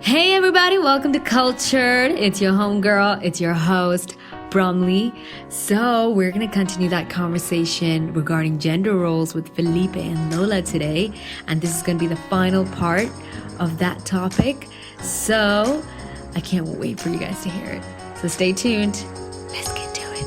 Hey everybody, welcome to Cultured. It's your homegirl, it's your host, Bromley. So we're going to continue that conversation regarding gender roles with Felipe and Lola today. And this is going to be the final part of that topic. So I can't wait for you guys to hear it. So stay tuned. Let's get to it.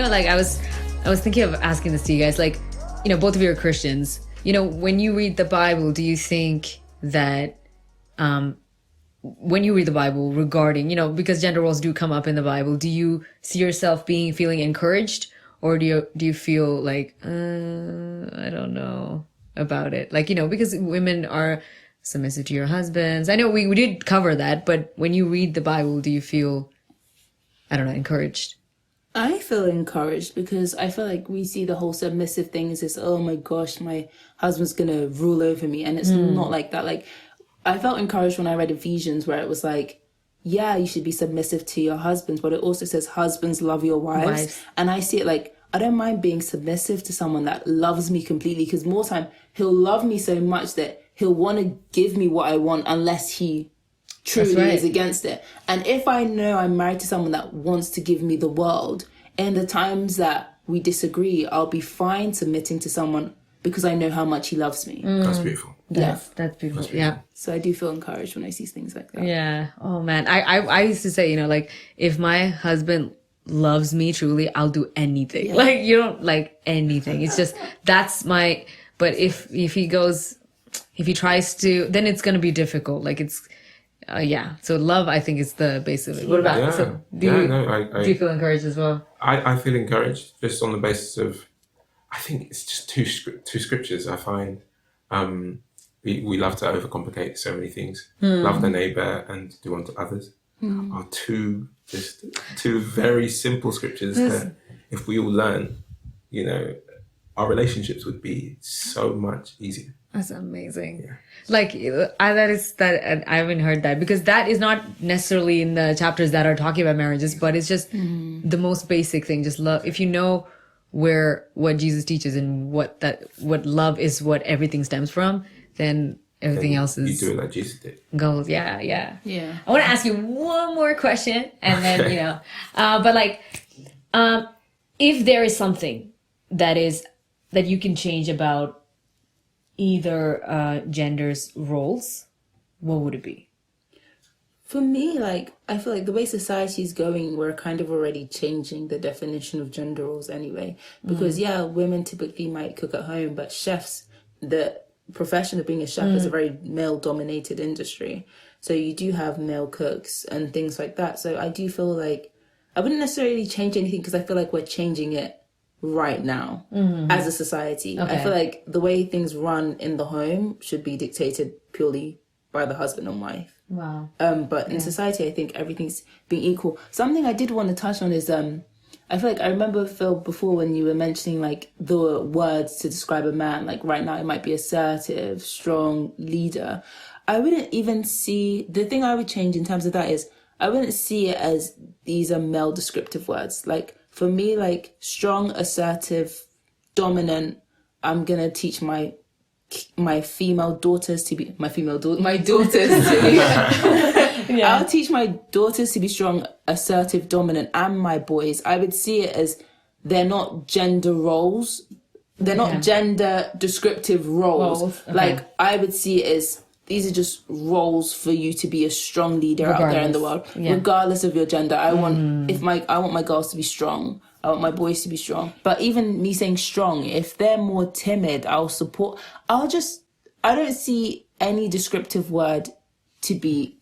Like I was thinking of asking this to you guys, like, both of you are Christians. When you read the Bible, do you think that when you read the Bible regarding, because gender roles do come up in the Bible, do you see yourself feeling encouraged, or do you feel like I don't know about it? Like, because women are submissive to your husbands. I know we did cover that, but when you read the Bible, do you feel, I don't know, encouraged? I feel encouraged because I feel like we see the whole submissive thing as this, oh my gosh, my husband's going to rule over me. And it's not like that. Like, I felt encouraged when I read Ephesians, where it was like, yeah, you should be submissive to your husbands, but it also says husbands love your wives. And I see it like, I don't mind being submissive to someone that loves me completely, because more time he'll love me so much that he'll want to give me what I want unless he truly is against it. And if I know I'm married to someone that wants to give me the world, in the times that we disagree, I'll be fine submitting to someone because I know how much he loves me. That's beautiful. That's beautiful. Yeah. So I do feel encouraged when I see things like that. Yeah. Oh man. I used to say, like, if my husband loves me truly, I'll do anything. Yeah. Like, you don't like anything. It's just, that's my, but if he tries to, then it's going to be difficult. Like it's, So love, I think, is the base of it. What about do you feel encouraged as well? I feel encouraged just on the basis of, I think it's just two scriptures. I find we love to overcomplicate so many things. Love the neighbor and do unto others are two very simple scriptures that if we all learn, our relationships would be so much easier. That's amazing. Yeah. Like I haven't heard that, because that is not necessarily in the chapters that are talking about marriages, but it's just the most basic thing. Just love. If you know what Jesus teaches and what love is, what everything stems from, then everything else is. You do it like Jesus did. Goes. Yeah. I want to ask you one more question, and then but like, if there is something that you can change about either gender's roles, what would it be? For me, like, I feel like the way society's going, we're kind of already changing the definition of gender roles anyway. Because women typically might cook at home, but chefs, the profession of being a chef is a very male-dominated industry. So you do have male cooks and things like that. So I do feel like I wouldn't necessarily change anything, because I feel like we're changing it right now as a society. Okay. I feel like the way things run in the home should be dictated purely by the husband and wife. Wow. But in society, I think everything's being equal. Something I did want to touch on is I feel like I remember, Phil, before when you were mentioning like the words to describe a man, like right now it might be assertive, strong, leader. I wouldn't even see, the thing I would change in terms of that is I wouldn't see it as these are male descriptive words. Like, for me, like, strong, assertive, dominant, I'm going to teach my daughters to be... I'll teach my daughters to be strong, assertive, dominant, and my boys. I would see it as they're not gender roles. They're not gender descriptive roles. Okay. Like, I would see it as... These are just roles for you to be a strong leader out there in the world, regardless of your gender. I want my girls to be strong. I want my boys to be strong. But even me saying strong, if they're more timid, I'll support. I don't see any descriptive word to be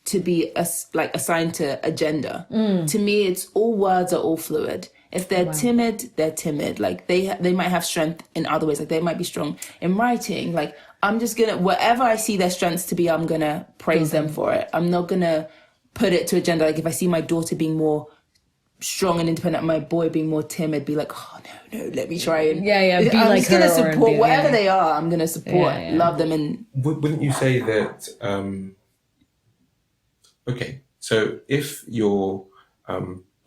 assigned to a gender. To me, it's all words are all fluid. If they're timid, they're timid. Like they might have strength in other ways. Like they might be strong in writing. Like I'm just gonna, whatever I see their strengths to be, I'm gonna praise them for it. I'm not gonna put it to a gender. Like if I see my daughter being more strong and independent, my boy being more timid, be like, oh no, let me try and be I'm like just gonna her support whatever they are. I'm gonna support, love them, and wouldn't you say that? Okay, so if your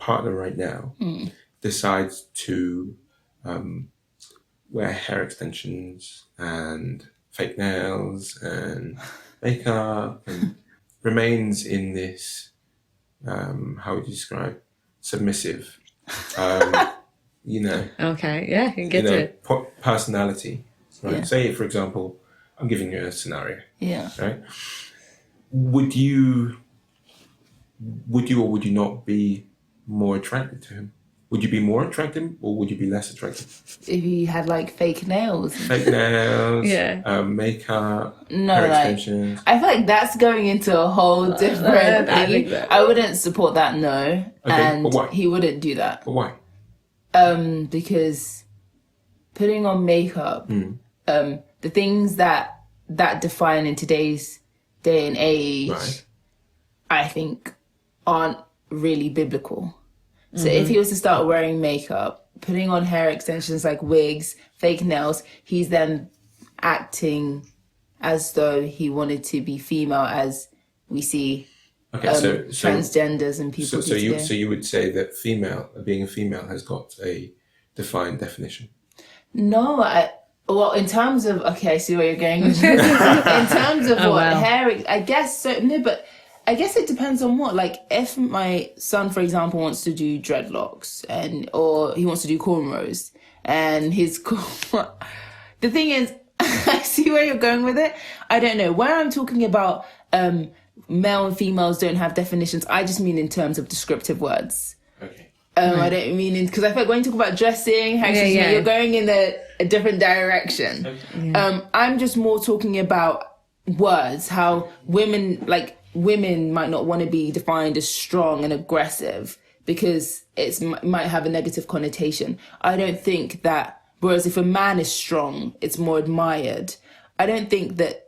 partner right now decides to wear hair extensions and fake nails and makeup and remains in this, how would you describe, submissive, Okay, yeah, I can get to it. Personality, right? Yeah. Say, for example, I'm giving you a scenario, Yeah. right? Would you or would you not be more attracted to him? Would you be more attractive or would you be less attractive? If you had like fake nails. Fake nails, Yeah. makeup, No, hair like, extensions. I feel like that's going into a whole different I thing. think that- I wouldn't support that, no. And but why? he wouldn't do that. But why? Because putting on makeup, the things that define in today's day and age, Right. I think aren't really biblical. So if he was to start wearing makeup, putting on hair extensions like wigs, fake nails, he's then acting as though he wanted to be female, as we see Okay, so transgenders and people so do you today. would say that being a female has got a defined definition. No, well, in terms of, okay, I see where you're going with this. In terms of wow. hair, I guess so, no, but I guess it depends on what. Like, if my son, for example, wants to do dreadlocks or he wants to do cornrows, and the thing is, I see where you're going with it. I don't know. Where I'm talking about male and females don't have definitions, I just mean in terms of descriptive words. Okay. I don't mean because I feel like when you talk about dressing, you're going in a different direction. Yeah. I'm just more talking about words, how women might not want to be defined as strong and aggressive because it might have a negative connotation. I don't think that, whereas if a man is strong, it's more admired. I don't think that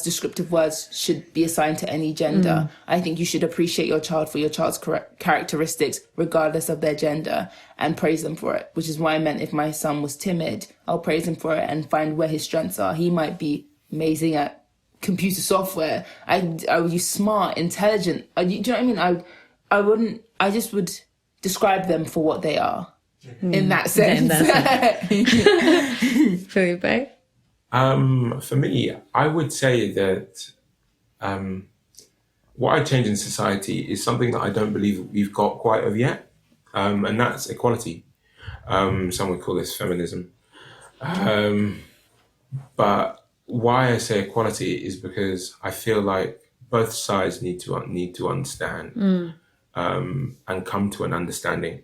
descriptive words should be assigned to any gender. I think you should appreciate your child for your child's characteristics, regardless of their gender, and praise them for it, which is why I meant if my son was timid, I'll praise him for it and find where his strengths are. He might be amazing at computer software. I would use smart, intelligent. Do you know what I mean? I just would describe them for what they are in that sense. Felipe? For me, I would say that what I change in society is something that I don't believe we've got quite of yet, and that's equality. Some would call this feminism. But why I say equality is because I feel like both sides need to understand and come to an understanding.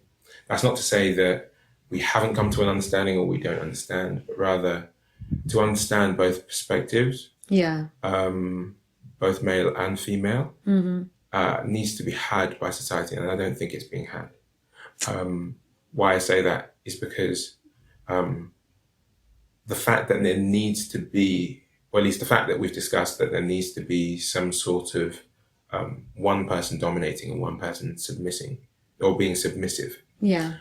That's not to say that we haven't come to an understanding or we don't understand, but rather to understand both perspectives, both male and female, needs to be had by society, and I don't think it's being had. Why I say that is because the fact that there needs to be, or at least the fact that we've discussed that there needs to be some sort of one person dominating and one person submitting or being submissive. Yeah.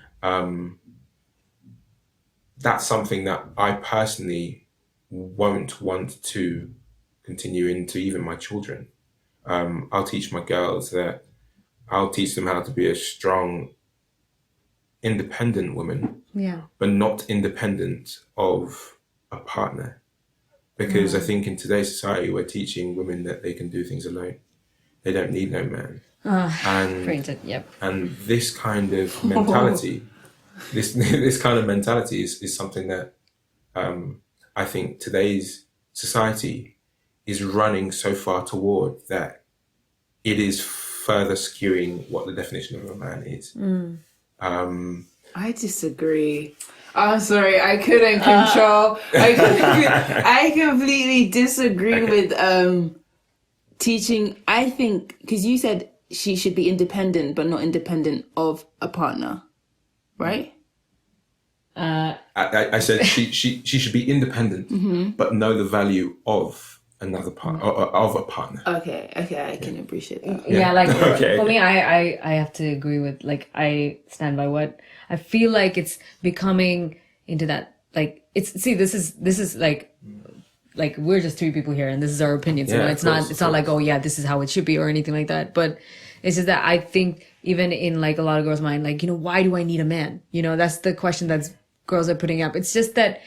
That's something that I personally won't want to continue into even my children. I'll teach my girls that I'll teach them how to be a strong, independent woman, but not independent of a partner. Because I think in today's society, we're teaching women that they can do things alone. They don't need no man. And this kind of mentality, this kind of mentality is something that I think today's society is running so far toward that it is further skewing what the definition of a man is. I disagree. I'm sorry, I couldn't control. I completely disagree with teaching. I think, because you said she should be independent, but not independent of a partner, right? I said she should be independent, but know the value of another of a partner. Okay, I can appreciate that. Yeah, like Okay. for me, I have to agree with, like, I stand by what I feel like it's becoming into that, like, this is like we're just three people here and this is our opinion. So Yeah, it's of course, not like, oh yeah, this is how it should be or anything like that. But It's just that I think even in like a lot of girls' mind, like, you know, why do I need a man? You know, that's the question that girls are putting up. It's just that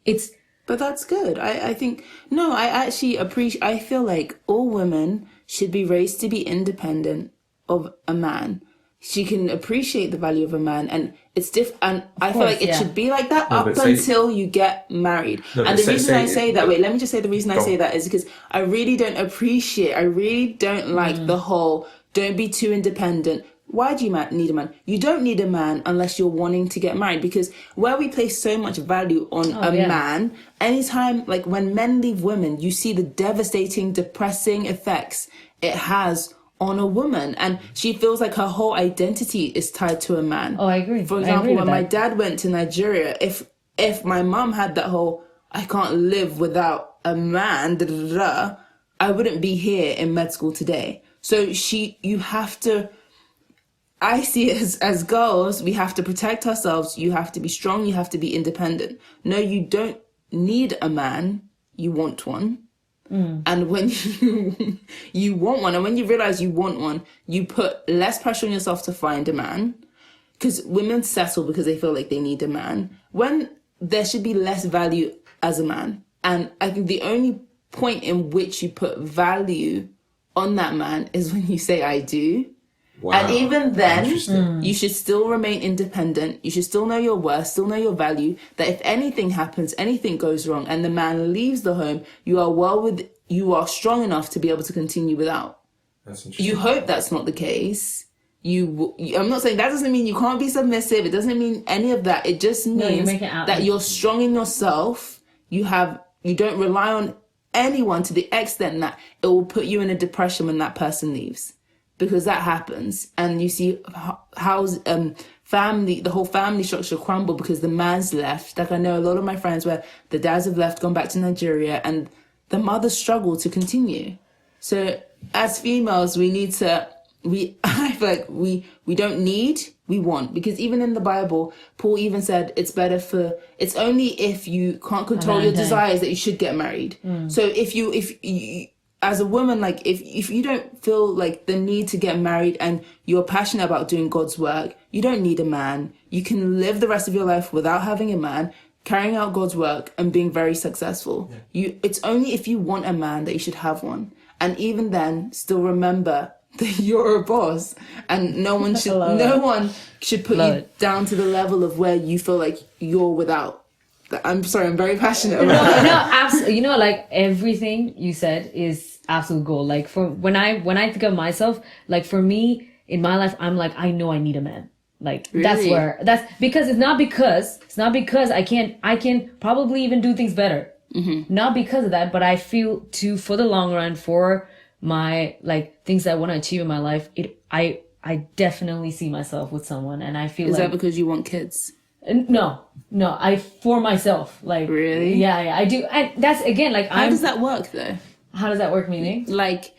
it's... But that's good. I think, no, I actually appreciate, I feel like all women should be raised to be independent of a man. She can appreciate the value of a man, and it's and I feel like it should be like that until you get married. And the reason I say that, wait, let me just say the reason I say that is because I really don't like the whole, don't be too independent. Why do you need a man? You don't need a man unless you're wanting to get married, because where we place so much value on man, anytime, like when men leave women, you see the devastating, depressing effects it has on a woman, and she feels like her whole identity is tied to a man. Oh, I agree. For example, when my dad went to Nigeria, if my mum had that whole, I can't live without a man, I wouldn't be here in med school today. So you have to, I see it as girls, we have to protect ourselves. You have to be strong. You have to be independent. No, you don't need a man. You want one. And when you want one, and when you realize you want one, you put less pressure on yourself to find a man, because women settle because they feel like they need a man, when there should be less value as a man. And I think the only point in which you put value on that man is when you say, I do. Wow. And even then, you should still remain independent. You should still know your worth, still know your value, that if anything happens, anything goes wrong, and the man leaves the home, you are strong enough to be able to continue without. That's interesting. You hope that's not the case. I'm not saying that doesn't mean you can't be submissive. It doesn't mean any of that. It just means that you're strong in yourself. You don't rely on anyone to the extent that it will put you in a depression when that person leaves. Because that happens, and you see how the whole family structure crumble because the man's left. Like, I know a lot of my friends where the dads have left, gone back to Nigeria, and the mothers struggle to continue. So as females, I feel like we don't need, we want. Because even in the Bible, Paul even said it's only if you can't control your desires that you should get married. So if you as a woman, like if you don't feel like the need to get married and you're passionate about doing God's work, you don't need a man. You can live the rest of your life without having a man, carrying out God's work and being very successful. It's only if you want a man that you should have one. And even then, still remember that you're a boss, and no one should put you down to the level of where you feel like you're without. I'm sorry, I'm very passionate about that. No, absolutely. You know, like everything you said is absolute gold. Like for when I think of myself, like for me in my life, I'm like, I know I need a man. Like really? that's because it's not because I can probably even do things better. Not because of that, but I feel for the long run, for my like things I want to achieve in my life, I definitely see myself with someone, and I feel is that because you want kids? No, I for myself, like really, yeah, I do, and that's again like how does that work though? How does that work, meaning? Like,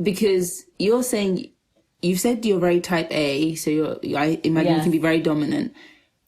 because you're saying you said you're very type A, so I imagine you can be very dominant,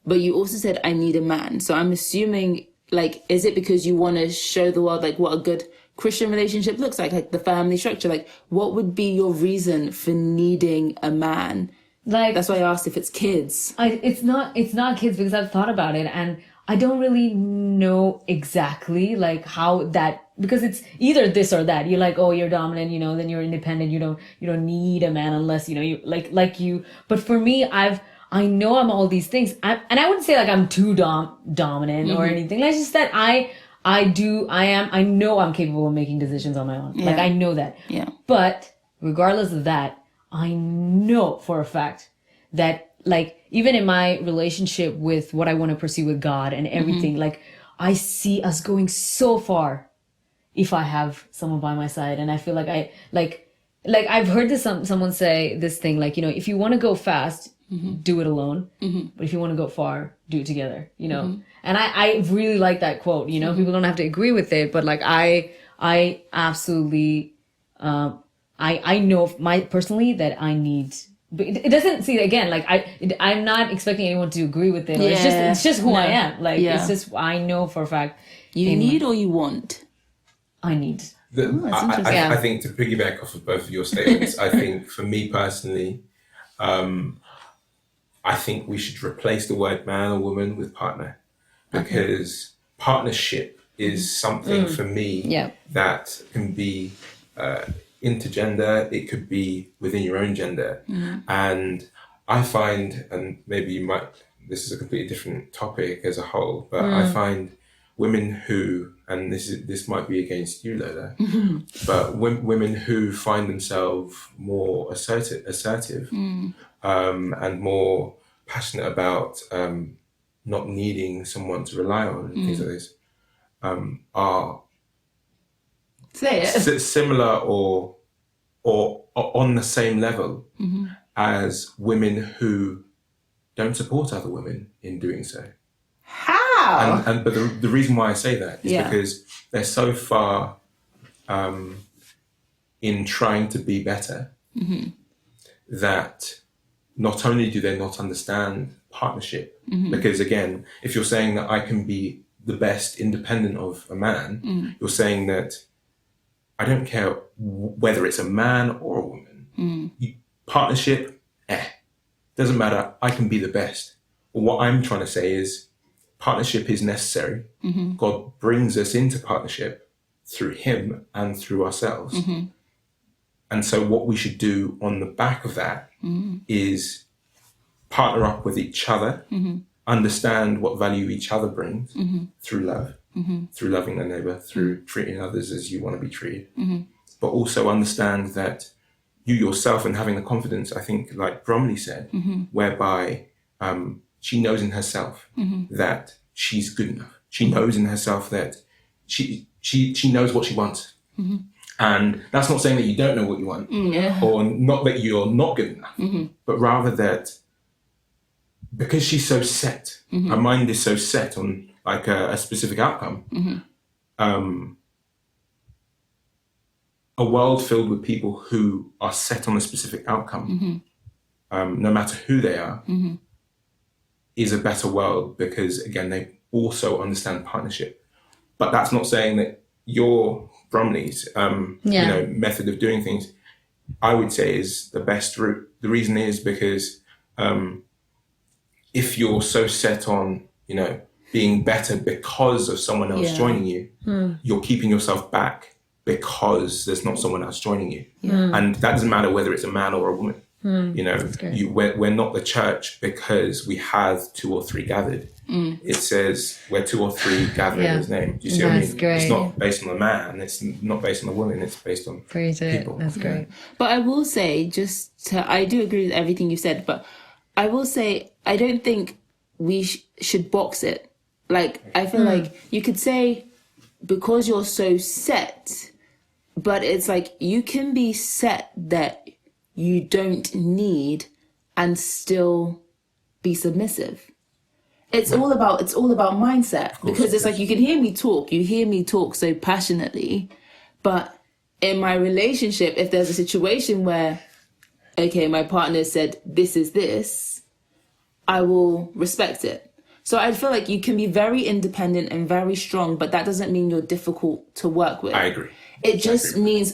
but you also said I need a man. So I'm assuming, like, is it because you want to show the world like what a good Christian relationship looks like the family structure? Like, what would be your reason for needing a man? Like, that's why I asked if it's kids. It's not kids, because I've thought about it and I don't really know exactly like how that, because it's either this or that. You're like, oh, you're dominant, you know, then you're independent. You don't need a man unless, you know, you like you. But for me, I know I'm all these things. And I wouldn't say like I'm too dominant or anything. It's just that I know I'm capable of making decisions on my own. Yeah. Like, I know that. Yeah. But regardless of that, I know for a fact that, like, even in my relationship with what I want to pursue with God and everything, like, I see us going so far if I have someone by my side. And I feel like I've heard this, someone say this thing, like, you know, if you want to go fast, do it alone. But if you want to go far, do it together, you know? And I really like that quote, you know, people don't have to agree with it, but like, I absolutely, I know personally that I need, but it doesn't, see, again, like I'm not expecting anyone to agree with it. It's just who I am. Like, it's just, I know for a fact. You need or you want? I need. that's interesting. I think to piggyback off of both of your statements, I think for me personally, I think we should replace the word man or woman with partner, because partnership is something for me that can be intergender. It could be within your own gender, and I find, and maybe you might, this is a completely different topic as a whole, but I find women who, and this might be against you, Lola, but women who find themselves more assertive and more passionate about not needing someone to rely on and things like this, are similar or on the same level as women who don't support other women in doing so. How? But the reason why I say that is because they're so far in trying to be better that not only do they not understand partnership, because again, if you're saying that I can be the best independent of a man, you're saying that I don't care whether it's a man or a woman. Partnership, doesn't matter. I can be the best. But what I'm trying to say is partnership is necessary. God brings us into partnership through him and through ourselves. And so what we should do on the back of that is partner up with each other, understand what value each other brings through love, through loving their neighbor, through treating others as you want to be treated, but also understand that you yourself, and having the confidence, I think, like Bromley said, whereby she knows in herself that she's good enough. She knows in herself that she knows what she wants. And that's not saying that you don't know what you want, or not that you're not good enough, but rather that because she's so set, her mind is so set on like a specific outcome, a world filled with people who are set on a specific outcome, no matter who they are, is a better world, because again, they also understand partnership. But that's not saying that your Bromley's method of doing things, I would say, is the best route. The reason is because if you're so set on, being better because of someone else joining you, you're keeping yourself back because there's not someone else joining you. And that doesn't matter whether it's a man or a woman. We're not the church because we have 2 or 3 gathered. It says where 2 or 3 gather in his name. Do you see what I mean? Great. It's not based on a man. It's not based on a woman. It's based on people. That's great. But I will say, I do agree with everything you said, but I will say, I don't think we should box it. Like, I feel like you could say, because you're so set, but it's like, you can be set that you don't need and still be submissive. It's all about mindset, because it's like, you hear me talk so passionately, but in my relationship, if there's a situation where, okay, my partner said, this is this, I will respect it. So I feel like you can be very independent and very strong, but that doesn't mean you're difficult to work with. I agree. It just means,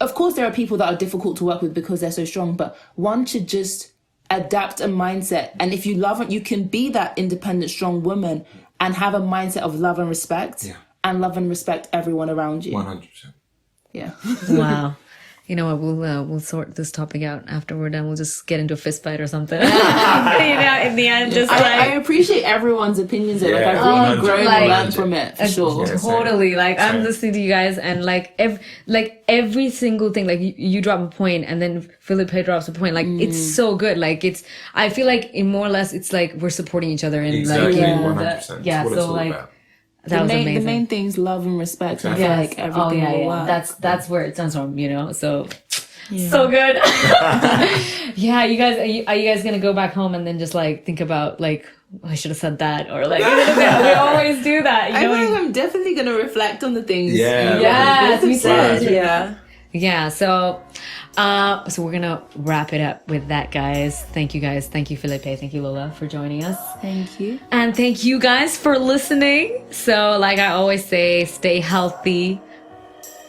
of course there are people that are difficult to work with because they're so strong, but one should just adapt a mindset. And if you love it, you can be that independent, strong woman and have a mindset of love and respect, and love and respect everyone around you. 100%. Yeah. Wow. You know what? We'll sort this topic out after we're done. We'll just get into a fist fight or something. In the end, just I appreciate everyone's opinions. Like, I've really grown and learned from it, for sure. Yeah, Totally. Like, I'm listening to you guys, and like every single thing, like you drop a point and then Philip drops a point. Like, it's so good. Like, I feel like in more or less, it's like we're supporting each other. And exactly. like, 100%. yeah. What So it's all like, about. that was amazing. The main thing's love and respect. And I feel like everything will work. That's where it stems from, So so good. Yeah, you guys, are you guys gonna go back home and then just like think about like, I should have said that, or like, we always do that. I feel like I'm definitely gonna reflect on the things. Yes, me too. Yeah. So we're gonna wrap it up with that, guys. Thank you, guys. Thank you, Philippe. Thank you, Lola, for joining us. Thank you. And thank you guys for listening. So like I always say, stay healthy,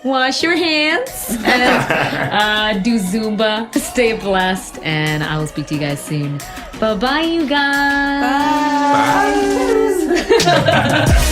wash your hands, and do Zumba. Stay blessed, and I will speak to you guys soon. Bye-bye, you guys. Bye.